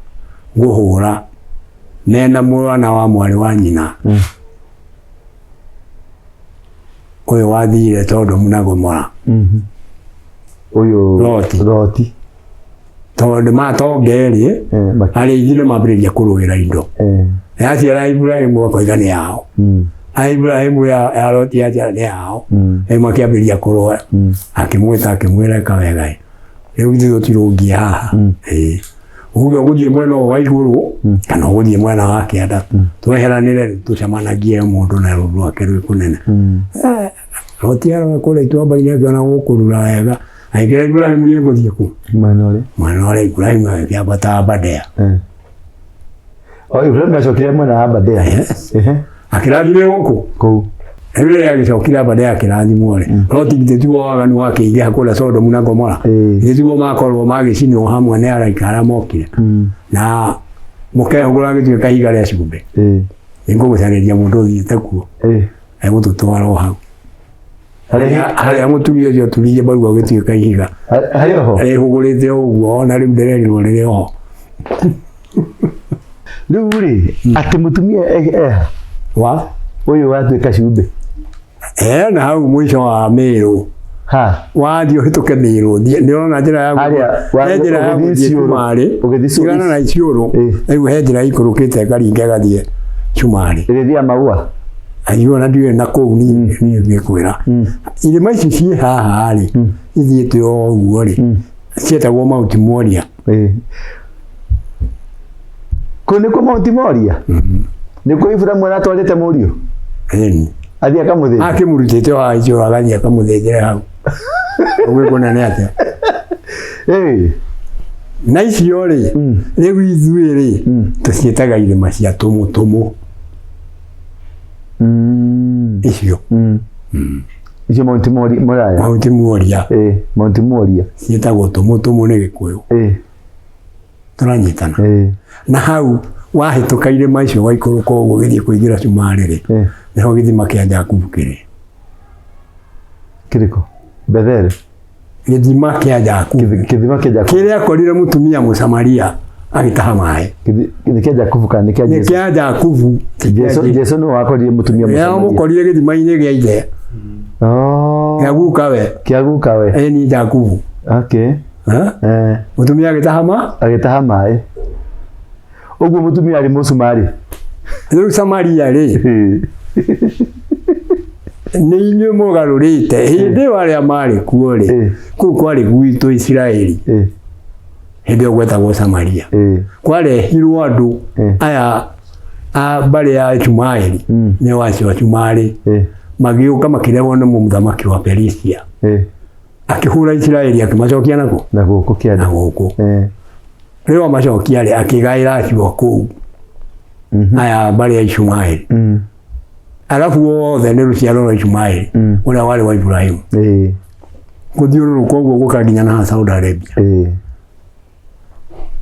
gũhũra mena mwana wa mwarĩ wa nyina. Ũyũ wathire Sodomu na Gomora. Ũyũ Loti. Tondũ matonge erĩ arĩa ithire mambĩrĩria kũrũĩra indo. Yaciara Ibrahimu akoiga nĩ yao. Ibrahimu ya Loti yaciara nĩ yao. Rĩu akĩambĩrĩria kũrũa. Akĩmwĩta akĩmwĩra eka wega. Rĩu ithuĩ tũtirũngia haha. Uge ũgũthiĩ mwena wa igũrũ kana ũgũthiĩ mwena wa kĩanda. Tweheranĩre tũcemanagie mũndũ na rũũru rwake rwĩ kũnene. Loti arora kũrĩa ituamba-inĩ akĩona gũkũrura wega. Agĩkĩra Ibrahimu nĩegũthiĩ kũ? Mwena ũrĩa Ibrahimu agĩkĩambata Abadea. Ibrahimu acokire mwena wa Abadea. Akĩrathire gũkũ? Kũu. Rĩrĩa yagĩcokira baada ya kĩrathimo rĩ no tigithĩtuo waganu wake ingĩ hakũra Sodomu na Gomora gĩtuo makorwo magĩcinwo hamwe nĩ araika mokire na mũkehũgũra gĩtuĩka ihiga rĩa cumbĩ nĩngũgũcarĩria mũndũ ũthiĩte kuo egũtũtwara o hau harĩa mũtumia ũcio tũthiĩ barua gĩtuĩka ihiga rĩhũgũrĩte ũguo na rĩu ndĩrerirwo rĩrĩ oho rĩu rĩ atĩ mũtumia wa ũyũ watuĩka cumbĩ na hau mwisho wa Mĩrũ wathiĩ ũhĩtũke Mĩrũ nĩũrona njĩra ya gũthiĩ Cumarĩ tigana na Isiũrũ rĩu he njĩra ikũrũkĩte ĩkaringa ĩgathiĩ Cumarĩ ĩgĩthiĩ Maua ayuona ndiwe na kũu niĩ ngĩkwĩra irĩma ici ciĩ haha rĩ ithiĩte o ũguo rĩ cietagwo Mount Moria kũu nĩkuo Mount Moria nĩkuo Iburahĩmu aratwarĩte mũriũ athiĩ akamũthĩnja akĩmũrutĩte o haha Isiũrũ agathiĩ akamũthĩnjĩre hau ũgwĩkũona nĩ atĩa na icio rĩ rĩu ithuĩ rĩ tũciĩtaga irĩma cia tũmũtũmũ icio icio Mount Moria Mount Moria ciĩtagwo tũmũtũmũ nĩ Gĩkũyũ tũranyitana na hau wahĩtũka irĩma icio waikũrũka ũguo gĩthiĩ kũingĩra Cumarĩ rĩ nĩho gĩthima kĩa Jakubu kĩrĩ kĩrĩkũ Bethel gĩthima kĩa Jakubu kĩrĩa akorire mũtumia Mũsamaria agĩtaha maĩ nĩ kĩa Jakubu kana nĩ kĩa Jakubu Jesu nĩ wakorire mũtumia Mũsamaria mũkorire gĩthima-inĩ gĩa ithe kĩa guka we ni Jakubu mũtumia agĩtaha maĩ ũguo mũtumia arĩ Mũsumarĩ rĩu Samaria rĩ nĩ inyuĩ mũgarũrĩte hĩndĩ ĩyo arĩa marĩ kuo rĩ kũu kwarĩ gwitũ Isiraeli hĩndĩ ĩyo gwetagwo Samaria kwarehirwo andũ aya a mbarĩ ya Ishumaeli nĩo acio Cumarĩ magĩũka makĩrehwo nĩ mũthamaki wa Perisia akĩhũra Isiraeli akĩmacokia na gũkũ rĩu amacokia rĩ akĩgaĩra acio kũu aya mbarĩ ya Ishumaeli alafu wothe nĩ rũciaro rwa Ishumaeli ũrĩa warĩ wa Iburahĩmu gũthiũrũrũka ũguo gũkakinya na Saudi Arabia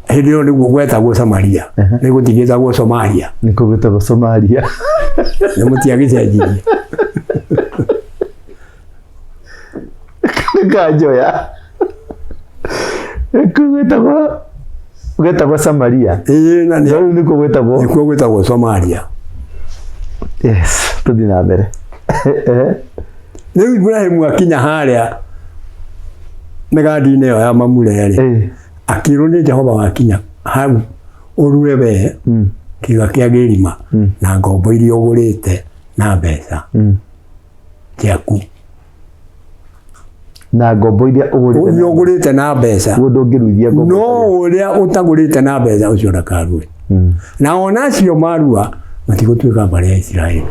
hĩndĩ ĩyo nĩguo gwetagwo Samaria nĩ gũtigĩtagwo Somalia nĩ kũgwĩtagwo Somalia nĩ mũtiagĩcenjirie nĩkanjoya gwĩtagwo Samaria na nĩkuo gwĩtagwo Somalia tũthiĩ na mbere rĩu Iburahĩmu akinya harĩa mĩgandi-inĩ ĩyo ya Mamure rĩ akĩrwo nĩ Jehova wakinya hau ũrue we kĩga kĩa gĩrima na ngombo iria ũgũrĩte na mbeca ciaku na ngombo iria ũgũrĩte na mbeca mũndũ ũngĩruithia ngombo no ũrĩa ũtagũrĩte na mbeca ũcio ndakarue na ona acio marua matigũtuĩka mbarĩ ya Isiraeli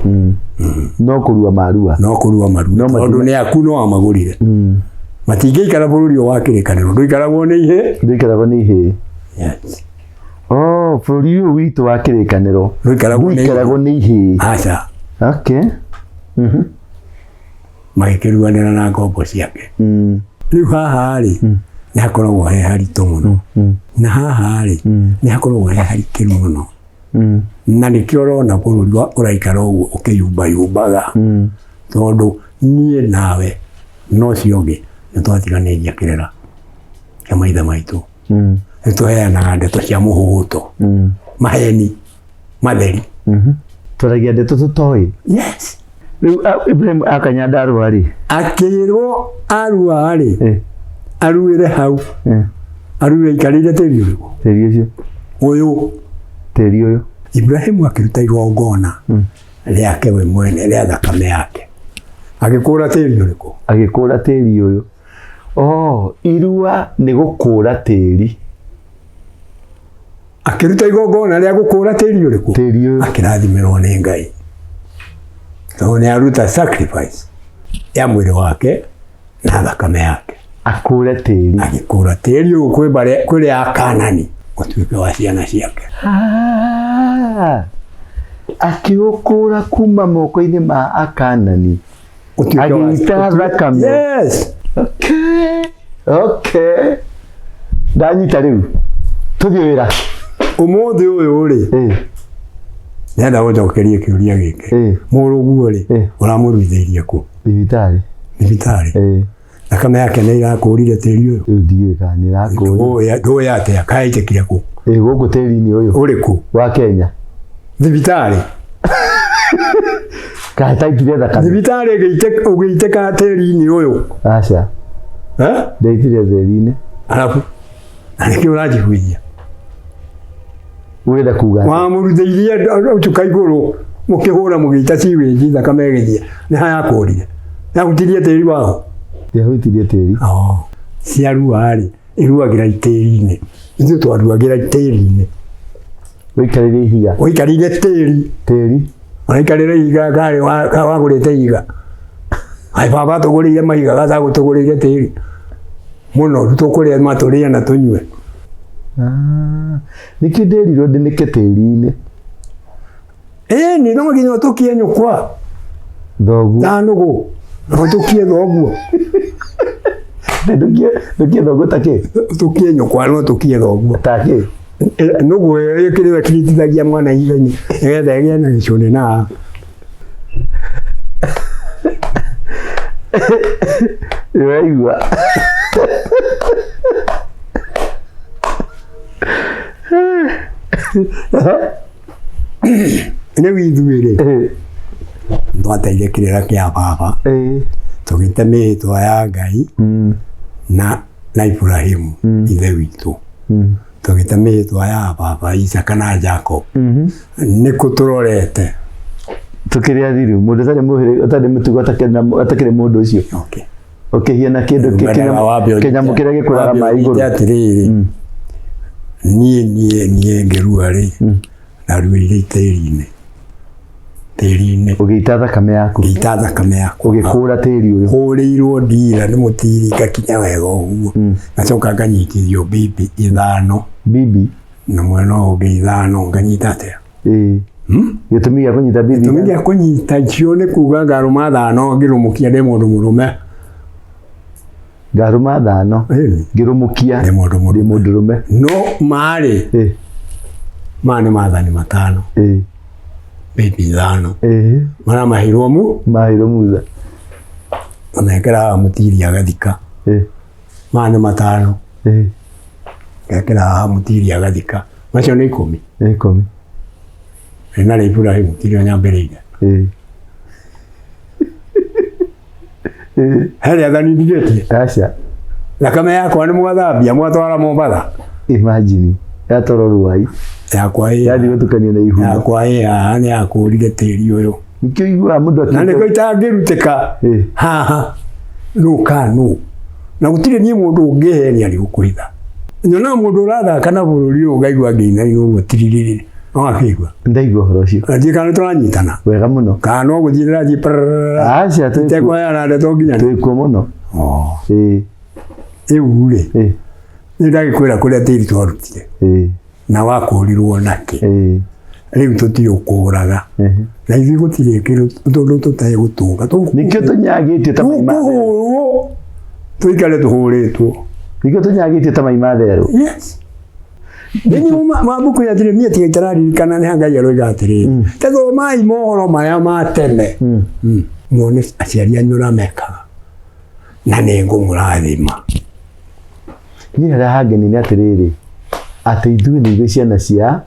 no kũrua marua tondũ nĩ Acc No amagũrire matingĩikara bũrũri wa kĩrĩkanĩro ndũikaragwo nĩ ihĩ bũrũri ũyũ witũ wa kĩrĩkanĩro ndũikaragwo nĩ ihĩ aca magĩkĩruanĩra na ngombo ciake rĩu haha rĩ nĩ hakoragwo he haritũ mũno na haha rĩ nĩ hakoragwo he harikĩru mũno na nĩkĩo ũrona bũrũri ũraikara ũguo ũkĩyumbayumbaga tondũ niĩ nawe no cio ũngĩ nĩ twatiganĩria kĩrĩra kĩa maithe maitũ nĩ tũheanaga ndeto cia mũhuguto maheni matheri twaragia ndeto tũtoĩ rĩu Iburahĩmu akanya ndarua rĩ akĩrwo arua rĩ aruĩre hau aruĩre ikarĩire tĩri ũrĩkũ ũyũ Iburahĩmu akĩruta igongona rĩake we mwene rĩa thakame yake agĩkũra tĩri ũyũ irua nĩ gũkũra tĩri akĩruta igongona rĩa gũkũra tĩri ũrĩkũ akĩrathimirwo nĩ Ngai tondũ nĩ aruta sacrifice ya mwĩrĩ wake na thakame yake agĩkũra tĩri ũyũ kwĩ rĩa CANAAN gũtuĩke wa ciana ciake akiokora kuma moko-inĩ ma akanani agĩita thakame. Yes. Okay. Ndanyita rĩu tũthiĩ wĩra Ũmũthĩ ũyũ rĩ nenda gũcokeria kĩũria gĩkĩ mũrũguo rĩ ũramũruithĩirie kũ? Thibitarĩ. Thakame yake nĩ irakũrire tĩri ũyũ? Ndiũĩ kana nĩ irakũrire. Ndũĩ atĩa kaĩtĩkire kũ? Gũkũ tĩri-inĩ ũyũ ũrĩ kũ? wa Kenya. Thibitarĩ. Kaĩ taitire thakame? Thibitarĩ ũgĩitĩka tĩri-inĩ ũyũ? Aca. Ndaitire tĩri-inĩ. Arabu na nĩkĩ ũranjiguithia? Wenda kuga wamũruithĩirie ũtuka igũrũ mũkĩhũra mũgĩita siwĩnji thakame ĩgĩthiĩ nĩ hayakũrire yahutirie tĩri wao? Yahutirie tĩri. Ciarua rĩ ĩruagĩra tĩri-inĩ, ithuĩ twaruagĩra tĩri-inĩ. Wĩikarĩire ihiga? Wĩikarĩire tĩri. Waikarĩire ihiga karĩ wagũrĩte ihiga? Ai baba tũgũrĩire mahiga gatagũtũgũrĩire tĩri mũno tũkũrĩa matũrĩa na tũnyue. Nĩkĩ ndĩrirwo ndĩnĩke tĩri-inĩ? Nĩ no nginya tũkie nyũkwa thoguo na nũgũ no tũkie thoguo. Tũkie thoguo ta kĩ? Tũkie nyũkwa no tũkie thoguo ta kĩ? Nũgũ ĩkĩrĩwe kiritithagia mwana ihiga-inĩ nĩgetha ĩgĩe na gĩcũnĩ na Nĩwaigua? Rĩu ithuĩ rĩ twateire kĩrĩra kĩa baba tũgĩte mĩĩtwa ya Ngai na Ibrahimu ithe witũ, tũgĩte mĩĩtwa ya baba Isaka na Jacob. Nĩkũ tũrorete tũkĩrĩ athiru mũndũ ũtarĩ mũhĩrĩga ũtarĩ mũtugo atakĩrĩ mũndũ ũcio ũkĩhiana kĩndũ kĩnyamũ kĩrĩa gĩkũraga maĩ igũrũ. Atĩrĩrĩ niĩ ngĩrua rĩ naruĩire tĩri-inĩ ũgĩita thakame yaku? Ngĩita thakame yaku ũgĩkũra tĩri ũyũ? Hũrĩirwo ndira nĩ mũtiri ngakinya wega ũguo ngacoka nganyitithio bibi 5 bibi na mwena ũngĩ 5 nganyita atĩa? Gĩtũmi gĩa kũnyita bibi? Gĩtũmi gĩa kũnyita icio nĩ kuga ngarũma 5 ngĩrũmũkia ndĩ mũndũ mũrũme. Ngarũma 5 ngĩrũmũkia ndĩ mũndũ mũrũme? No marĩ nĩ maathani 5 bibi 5 maramahirwo mutha amekĩra mũtiri agathika. Nĩ 5 gekĩra mũtiri agathika, macio nĩ 10 na rĩ Ibrahimu tirio nyambĩrĩire harĩa athani ndigĩtie. Aca. Thakame yakwa nĩ mwathambia mwatwara Mombatha? Imagine yatwarwo Ruai yakwa yathi gũtukania na ihu yakwa haha nĩ yakũrire tĩri ũyũ. Nĩkĩo iguaga mũndũ na nĩkĩo itangĩrutĩka haha nũ na gũtirĩ niĩ mũndũ ũngĩhenia nĩ gũkwĩtha. Nyona mũndũ ũrathaka na bũrũri ũyũ ngaigua ngĩinaina ũguo tiririri no akĩigua. Ndaigua ũhoro ũcio. Ndiĩ kana tũranyitana wega mũno kana no gũthiĩ ndĩrathiĩ aca tũtekwayana ndeto nginya twĩkuo mũno. Rĩu rĩ nĩ ndagĩkwĩra kũrĩa tĩri twarutire na wakũrirwo nakĩ. Rĩu tũtiũkũraga na ithuĩ gũtirĩ kĩndũ tondũ tũtarĩ gũtũga nĩkĩo tũnyagĩtio ta mai ma therũ tũikare tũhũrĩtwo nĩkĩo tũnyagĩtio ta mai ma therũ. Thĩinĩ wa mbuku ya Jeremia tiga itararirikana nĩ Ngai aroiga atĩrĩrĩ tathomai mohoro marĩa ma tene muone aciari anyu ũrĩa mekaga na nĩ ngũmũrathima. Niĩ harĩa hangeni nĩ atĩrĩrĩ atĩ ithuĩ nĩ ithuĩ ciana cia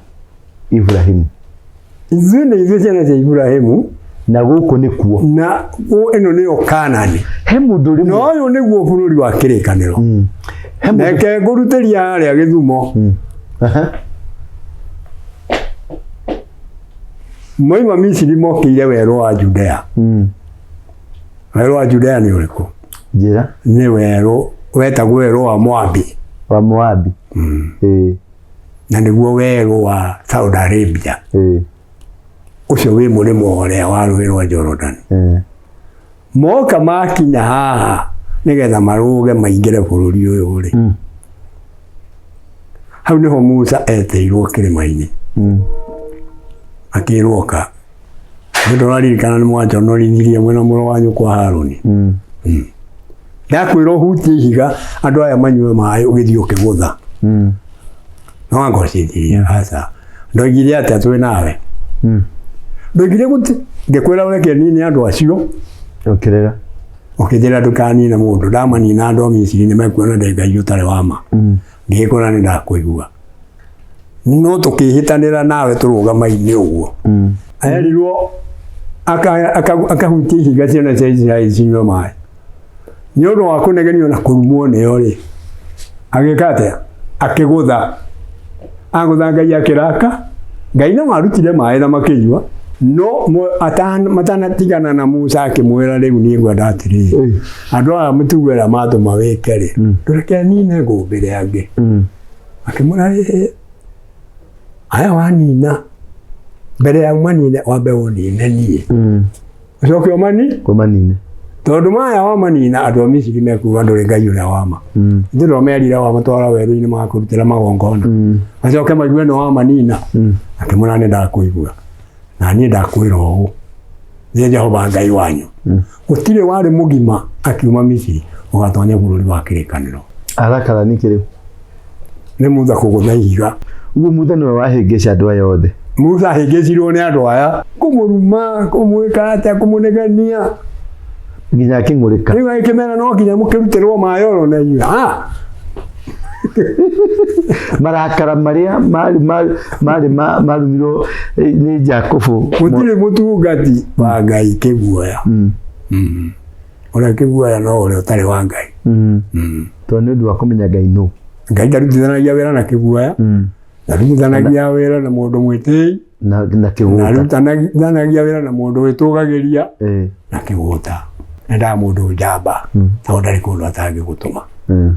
Ibrahimu. Ithuĩ nĩ ithuĩ ciana cia Ibrahimu na gũkũ nĩkuo na ĩno nĩyo Kaanani. He mũndũ ũrĩ na ũyũ nĩguo bũrũri wa kĩrĩkanĩro. Reke ngũrutĩria harĩa Gĩthumo. Moima Misiri mokĩire werũ wa Judea. Werũ wa Judea nĩ ũrĩkũ? Njĩra. Nĩ werũ wetagwo werũ wa Moabi. Wa Moabi. Na nĩguo werũ wa Saudi Arabia. Ũcio wĩ mũrĩmo ũrĩa wa rũĩ rwa Jordan. Moka makinya haha nĩgetha marũge maingĩre bũrũri ũyũ rĩ. Hau nĩho Musa eteirwo kĩrĩma-inĩ. akiroka ndorarikana ni mwacho no ringirie mwena muro wanyu kwa Haroni ndakwiro huti higa andu aya manywe mai ugithio kigutha no angocirie hasa ndogire ati twe nawe ndogire guti ngekwira ureke nini andu acio okithira dukani na mundu ndamani na andu Misiri ni mekuona ndengai utare wama ngikora ni ndakwigua no tukihitanira nawe turugamaine uguo ayerirwo akahutia higa ciana cia Israeli cinywa mai ni undu wa kunegenio na kurumwo nio ri agikate akigutha agutha Ngai akiraka Ngai no marutire mai na makinywa no matanatigana na Musa akimwira riu ni ngwenda atiri andu aya mutugwira matuma wikere tureke nine ngumbire angi akimwira aya wanina mbere ya manine wambe wonine nie ucoke omanine tondu maya wa manina andu a Misiri mekuga nduri Ngai uria wama ndiro merira wa matwara weru-ini makurutira magongona acoke maigue no wa manina akimwira ni ndakuigua na nie ndakwira ugu ni Jehova Ngai wanyu gutire wari mugima akiuma Misiri ugatonya bururi wa kirikaniro arakara nikiri ni mutha kugutha ihiga uguo mutha no wahengeca andu aya othe Musa ahengecirwo ni andu aya kumuruma kumwika atia kumunegania nginya kingurika riu aikimera no nginya mukirutirwo mayoro na inyue marakara maria marumiro ni Jakobu gutire mutungati wa Ngai kiguoya ora kiguoya no ore utari wa Ngai tondu ndu wa kumenya Ngai no Ngai ndarutithanagia wira na kiguoya ndarutithanagia wira na mundu mwitei na kiguota ndarutithanagia wira na mundu witugagiria na kiguota nda mundu njamba tondu ndari kundu atangi gutuma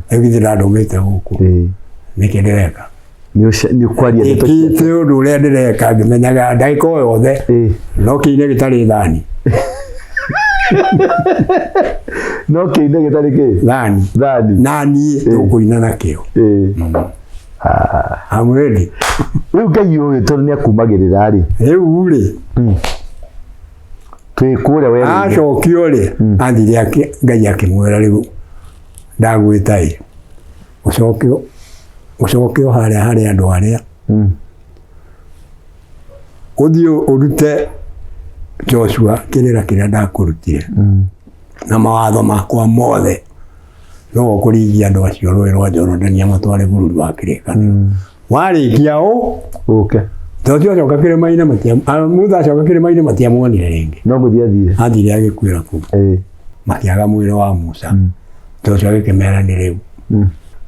egithira ndomite guku nikindireka ni kwaria ikite undu uria ndireka ngimenyaga ndaika o yothe no kiine gitari thani no kiine gitari ki thani nani tukuina nakio I'm ready riu Ngai uyu tondu ni akumagirira ri riu ri twikure we acokio ri athire ake Ngai akimwira riu ndagwita i ucokio haria andu aria uthio urute Joshua kirira kiria ndakurutire na mawatho makwa mothe no kurigia andu acio rũĩ rwa Jorodani amatware bũrũri wa kĩrĩkanĩro warikia ũke Joshua acoka kĩrĩma-inĩ Musa acoka kĩrĩma-inĩ matiamuonire rĩngĩ no gũthiĩ athire agĩkuĩra kũu makĩaga mwĩrĩ wa Musa Joshua agĩkĩmera nĩ rĩu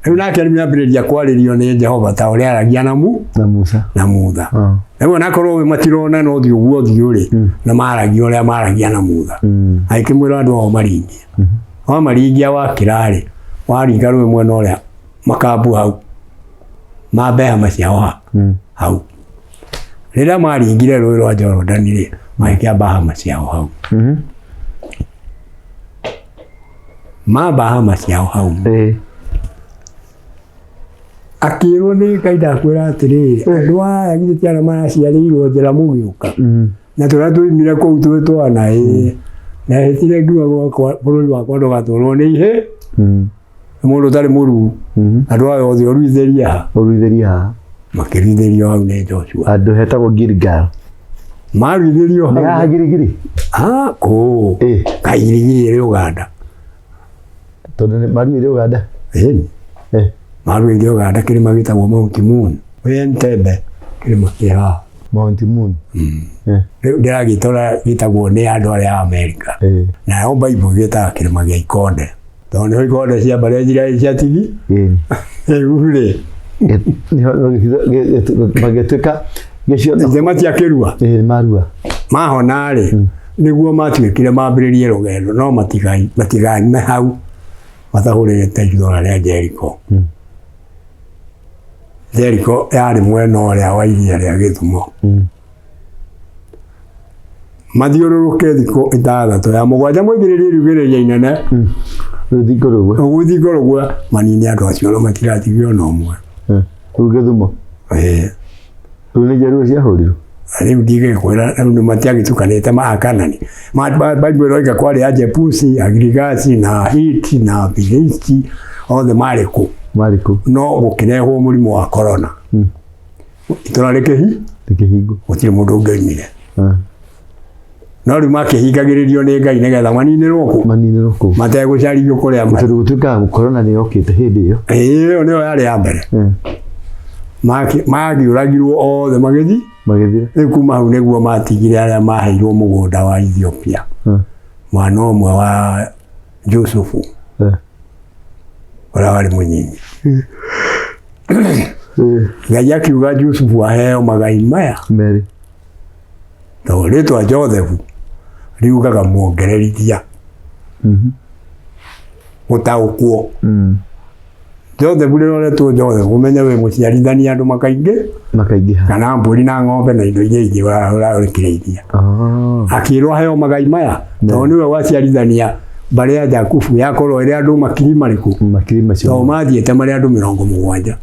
rĩu nake nĩambĩrĩria kwarĩrio nĩ Jehova ta ũrĩa aragia na Musa rĩu onakorwo matirona no thiĩ ũguo thiĩ ũrĩ na maragia ũrĩa maragia na Musa agĩkĩmwĩra andũ ao maringie wamaringia wakĩra rĩ waringa rũĩ mwena ũrĩa makambu hau mambe hama ciao hau rĩrĩa maringire rũĩ rwa Jorodani rĩ magĩkĩamba hama ciao hau mamba hama ciao hau akĩrwo nĩ Ngai ndakwĩra atĩrĩrĩ andũ aya githĩ ti arĩa maraciarĩirwo njĩra mũgĩũka na tũrĩa twoimire kũu twĩ twana na hĩtire ngiuga bũrũri wakwa ndũgatũrwo nĩ ihĩ mũndũ ũtarĩ mũruu andũ aya othe ũruithĩrie ha makĩruithĩrio hau nĩ Joshua andũ hetagwo Gilgal maruithĩrio hau Girigiri kũ kairigiri Uganda tondũ maruithĩrio Uganda maruithĩrio Uganda kĩrĩma gĩtagwo Mount Moon wĩ Entebbe kĩrĩma kĩ haha Mount Moon rĩu ndĩragĩtũra gĩtagwo nĩ andũ arĩa a Amerika nayo Bible gĩtaga kĩrĩma gĩa Ikonde tondũ nĩho ikonde cia mbarĩ Isiraeli ciatigi rĩu rĩ magĩtuĩka gĩcio matiakĩrua mahona rĩ nĩguo matuĩkire mambĩrĩrie rũgendo no matiganyme hau matahũrĩte itũũra rĩa Jericho Jericho yarĩ mwena ũrĩa wa iria rĩa Gĩthumo mathiũrũrũke thikũ 6 ya mũgwanja mũingĩrĩrie riugĩrĩria inene rũthingo rũgwe manine andũ acio no matiratigio na ũmwe rĩu Gĩthumo rĩu nĩ njerũ ciahũrirwo Riu ndige kwira ndu matiagi tukanete ma CANAAN Bible roiga kwari aje pusi agirigasi na hiti na bigesti all the mariku no gukirehwo murimu wa corona itorareke higo gutire mundu ungaimire no riu makihingagiririo ni Ngai nigetha maninirwo ku mategucaririo kuria matu gutuika corona ni yokite hindi iyo iyo niyo yari ya mbere magiuragirwo othe magithire riu kuma hau niguo matigire aria maheirwo mugunda wa Ethiopia mwana umwe wa Josefu ora wari munyinyi Ngai akiuga Josefu aheo magai maya meri to ritwa Josefu riugaga muongererithia gutaukwo Josefu riroretwo Josefu umenye we muciarithania andu makaingi kana mburi na ng'ombe na indo iria ingĩ ũrarekereiria akirwo heo magai maya to niwe waciarithania mbare ya Jakubu yakorwo ĩrĩ andũ makiri macio to mathiĩte marĩ andũ 70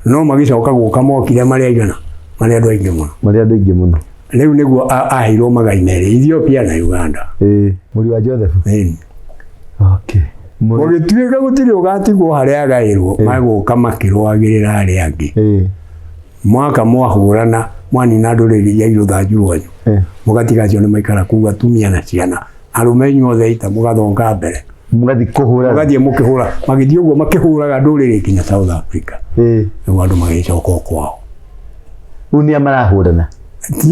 no magicoka gũka mokire marĩ aigana marĩ andũ aingĩ mũno riu niguo aheirwo magai merĩ Ethiopia na Uganda muri wa Josefu okay Mũgĩtuĩka gũtirĩ ũgatigwo harĩa agaĩrwo magũka makĩrũagĩrĩra arĩa angĩ mwaka mwahũrana mwanina ndũrĩrĩ iria irũthanju rwanyu mũgatigacio nĩ maikara kuu atumia na ciana arũme inyuothe ita mũgathonga mbere mũgathiĩ mũkĩhũra magĩthiĩ ũguo makĩhũraga ndũrĩrĩ nginya South Africa nĩguo andũ magĩcoka kwao rĩu nĩa marahũrana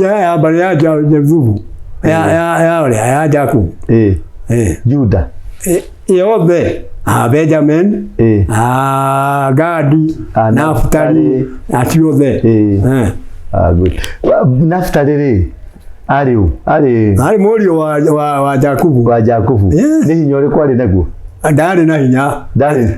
ya mbere ya Josefu ya Jakubu Juda yothe Benjamin Gadi Naftali atiothe good Naftali ri ari murio wa Jakubu ni hinya uri kwari naguo ndari na hinya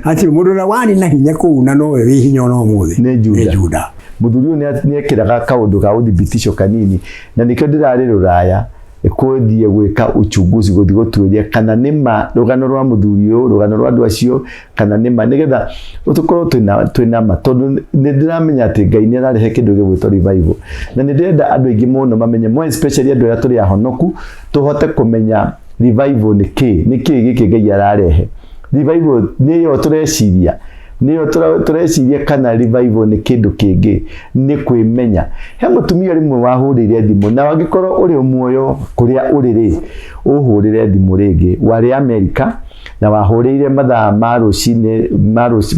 ati mundu na wani na hinya kuu na no we hinya no muthi ni Juda muthuri ni ekiraga kaundu ka uthibitisho kanini na nikio ndirari ruraya ikothie gwika uchunguzi guthi guturia kana nima rugano rwa muthurio rugano rwa andu acio kana nima nigetha utukorwo twina matondu ni ndiramenya ati Ngai ni ararehe kindu gigwitwo revival na ni ndenda andu aingi muno mamenye mo especially andu aria turi ahonoku tuhote kumenya revival ni ki giki Ngai ararehe revival ni yo tureciria niyo tureciria kana revival ni kindu kingi ni kwimenya he mutumia rimwe wahurire thimu na wagikorwo uri muoyo kuria uriri uhurire thimu ringi wari America na wahurire mathaa ma rucine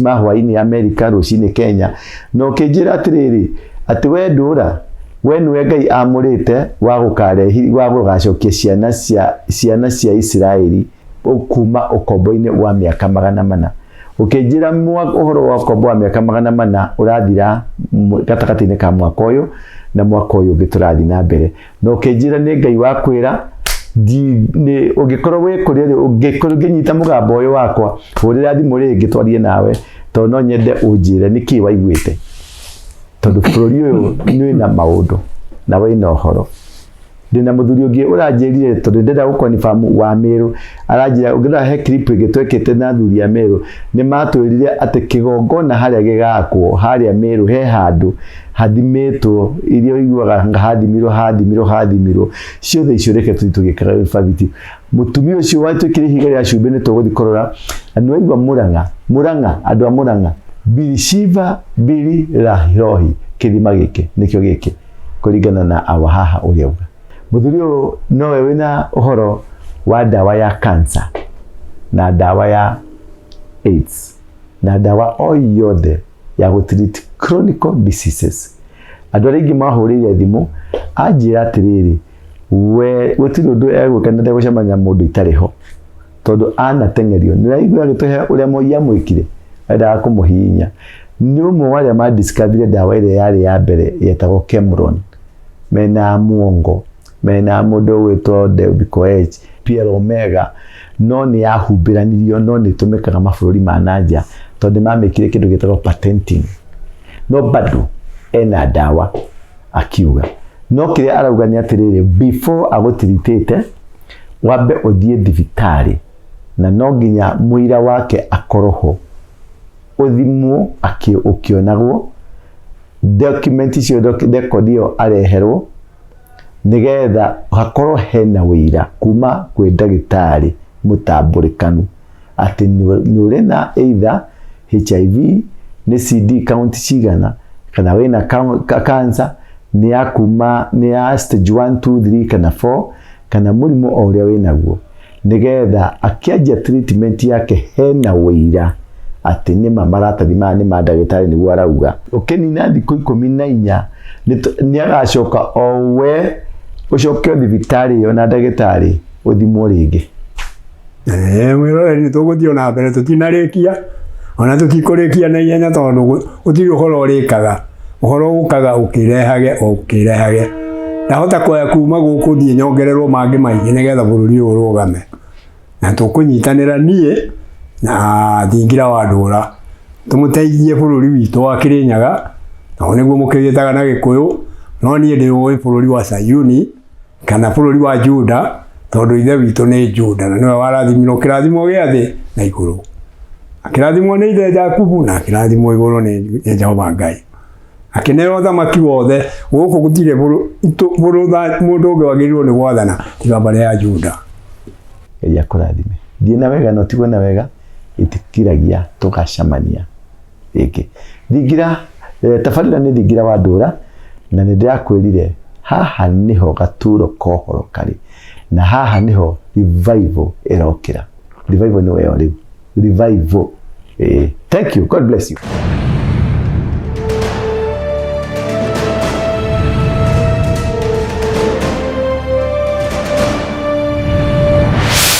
ma hwaini America rucine Kenya no kinjira atiriri ati we Ndura we niwe Ngai amurite wa gugacokia ciana cia Israeli ukuma ukombo-ini wa miaka 400 ukejira uhoro wa kombo wa miaka 400 urathira gatakati-ini ka mwaka uyu na mwaka uyu giturathi na mbere no ukejira ni Ngai wakwira ni ugikorwo we kuria ugikorwo nginyita mugambo uyu wakwa urira thimu ringi twarie nawe to no nyende unjire niki waiguite tondu bururi uyu ni na maundu na we ina uhoro ndina muthuri ungi uranjirire tondu ndenda gukonfirm wa Meru aranjira ungira he clip igitwekete na thuri ya Meru ni matwirire ati kigongona haria gigakwo haria Meru he handu hathimitwo irio iguaga hathimirwo ciothe icio reke tugikaga infavity mutumia ucio watwikire higa ria cumbe ni tuguthi korora anu aigwa Muranga andu a Muranga birishiva biri rahirohi kirima giki nikio giki kuringana na awahaha uria uga muthuri nowe wina uhoro wa dawa ya cancer na dawa ya AIDS na dawa o yothe ya gutreat chronic diseases andu aringi mahurire thimu anjira atiriri we gutiri undu egwikana gucemania mundu itariho tondu anatengerio niraigua gituhe uria moya mwikire enda kumuhinya ni umwe waria ma discover dawa ile yari ya mbere yetagwo Cameron mena muongo mena mundu witwo Debikoech PL Omega no ni yahumbiranirio no ni tumikaga mabũrũri ma nanja tondu mamekire kindu gitagwo patenting no bado ena dawa akiuga no kire arauga ni atiriri before agutiritete wambe uthie thibitari na no nginya muira wake akoroho uthimwo ukionagwo document icio record ĩyo areherwo nigetha hakorwo hena wĩira kuma kwĩ ndagĩtarĩ mũtambũrĩkanu atĩ nĩ ũrĩ na either HIV nĩ CD count cigana kana wĩna cancer nĩ ya kuma nĩ ya stage 1 2 3 kana 4 kana mũrimũ o ũrĩa wĩnaguo nigetha akĩanjia treatment yake hena wĩira atĩ nĩ maratathi maya nĩ ma ndagĩtarĩ nĩguo arauga ũkĩnina thikũ 14 nĩ agacoka o we ucoke thibitarĩ ĩyo na ndagĩtarĩ ũthimwo rĩngĩ. Mwĩroreri tũgũthiĩ na mbere tũtinarĩkia ona tũtikũrĩkia na ihenya tondũ gũtirĩ ũhoro ũrĩkaga ũhoro ũkaga ũkĩrehage ndahota kuoya kuma gũkũ thiĩ nyongererwo mangĩ maingĩ nĩgetha bũrũri ũyũ ũrũgame na tũkũnyitanĩra niĩ na Thingira wa Ndũra tũmũteithie bũrũri witũ wa Kĩrĩnyaga tondũ nĩguo mũkĩgĩtaga na Gĩkũyũ no niĩ ndĩ ũĩ bũrũri wa Sayuni kana bũrũri wa Juda tondũ ithe witũ nĩ Juda na nĩwe warathimirwo kĩrathimo gĩa thĩ na igũrũ akĩrathimwo nĩ ithe Jakubu na akĩrathimwo igũrũ nĩ Jehova Ngai akĩneo ũthamaki wothe gũkũ gũtirĩ mũndũ ũngĩ wagĩrĩirwo nĩ gwathana tiga mbarĩ ya Juda. Ngai akũrathime thiĩ na wega no tigwo na wega itikiragia tũgacamania rĩngĩ Thingira tabarĩra nĩ Thingira wa Ndũra na nĩ ndĩrakwĩrire haha niho gaturo kohoro kari na haha niho revival erokira revival no yo rĩu revival thank you, God bless you.